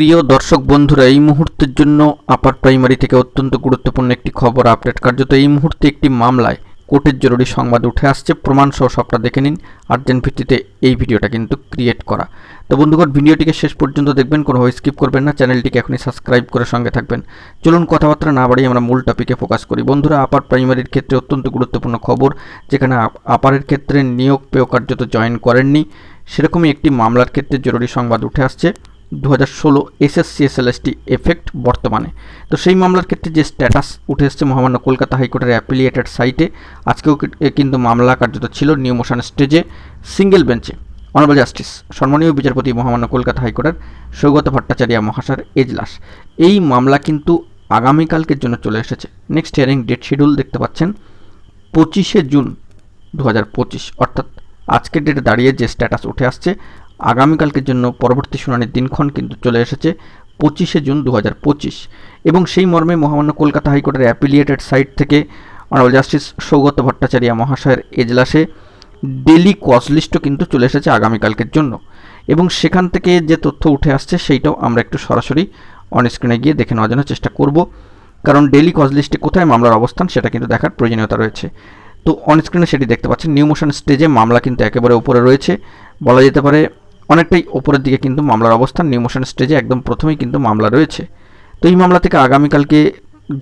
প্রিয় দর্শক বন্ধুরা, এই মুহূর্তের জন্য আপার প্রাইমারি থেকে অত্যন্ত গুরুত্বপূর্ণ একটি খবর আপডেট। কার্যত এই মুহূর্তে একটি মামলায় কোর্টের জরুরি সংবাদ উঠে আসছে, প্রমাণ সহ সবটা দেখে নিন। আর্জেন্ট ভিত্তিতে এই ভিডিওটা কিন্তু ক্রিয়েট করা। তো বন্ধুগণ, ভিডিওটিকে শেষ পর্যন্ত দেখবেন, কোনোভাবে স্কিপ করবেন না। চ্যানেলটিকে এখনই সাবস্ক্রাইব করে সঙ্গে থাকবেন। চলুন কথাবার্তা না বাড়িয়ে আমরা মূল টপিকে ফোকাস করি। বন্ধুরা, আপার প্রাইমারির ক্ষেত্রে অত্যন্ত গুরুত্বপূর্ণ খবর, যেখানে আপারের ক্ষেত্রে নিয়োগ পেয়েও কার্যত জয়েন করেননি, সেরকমই একটি মামলার ক্ষেত্রে জরুরি সংবাদ উঠে আসছে। 2016 এসএসসি এসএলএসটি এফেক্ট বর্তমানে। তো সেই মামলার ক্ষেত্রে যে স্ট্যাটাস উঠে এসছে মহামান্য কলকাতা হাইকোর্টের অ্যাপিলিয়েটেড সাইটে, আজকেও কিন্তু মামলা কার্যত ছিল নিউ মোশন স্টেজে সিঙ্গেল বেঞ্চে। অনারেবল জাস্টিস সম্মানীয় বিচারপতি মহামান্য কলকাতা হাইকোর্টের সৌগত ভট্টাচার্য মহাশয়ের এজলাস। এই মামলা কিন্তু আগামীকালকের জন্য চলে এসেছে। নেক্সট হিয়ারিং ডেট শিডিউল দেখতে পাচ্ছেন 25শে জুন 2025, অর্থাৎ আজকের ডেটে দাঁড়িয়ে যে স্ট্যাটাস উঠে আসছে, আগামীকালকের জন্য পরবর্তী শুনানির দিনক্ষণ কিন্তু চলে এসেছে 25শে জুন 2025। এবং সেই মর্মে মহামান্য কলকাতা হাইকোর্টের অ্যাপিলিয়েটেড সাইট থেকে অনারেবল জাস্টিস সৌগত ভট্টাচার্য মহাশয়ের এজলাসে ডেলি কজ লিস্টও কিন্তু চলে এসেছে আগামীকালকের জন্য। এবং সেখান থেকে যে তথ্য উঠে আসছে সেইটাও আমরা একটু সরাসরি অনস্ক্রিনে গিয়ে দেখে নেওয়ার জন্য চেষ্টা করব, কারণ ডেলি কজ লিস্টে কোথায় মামলার অবস্থান সেটা কিন্তু দেখার প্রয়োজনীয়তা রয়েছে। তো অনস্ক্রিনে সেটি দেখতে পাচ্ছেন। নিউ মোশন স্টেজে মামলা কিন্তু একেবারে উপরে রয়েছে, বলা যেতে পারে অনেকটাই ওপরের দিকে কিন্তু মামলার অবস্থান। নিউ মোশন স্টেজে একদম প্রথমেই কিন্তু মামলা রয়েছে। তো এই মামলা থেকে আগামীকালকে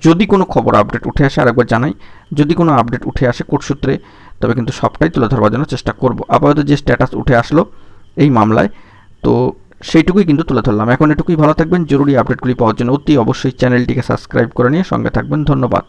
যদি কোনো খবর আপডেট উঠে আসে, আরেকবার জানাই, যদি কোনো আপডেট উঠে আসে কোর্ট সূত্রে, তবে কিন্তু সবটাই তুলে ধরবার জন্য চেষ্টা করব। আপাতত যে স্ট্যাটাস উঠে আসলো এই মামলায়, তো সেইটুকুই কিন্তু তুলে ধরলাম। এখন এটুকুই, ভালো থাকবেন। জরুরি আপডেটগুলি পাওয়ার জন্য অতি অবশ্যই চ্যানেলটিকে সাবস্ক্রাইব করে নিয়ে সঙ্গে থাকবেন। ধন্যবাদ।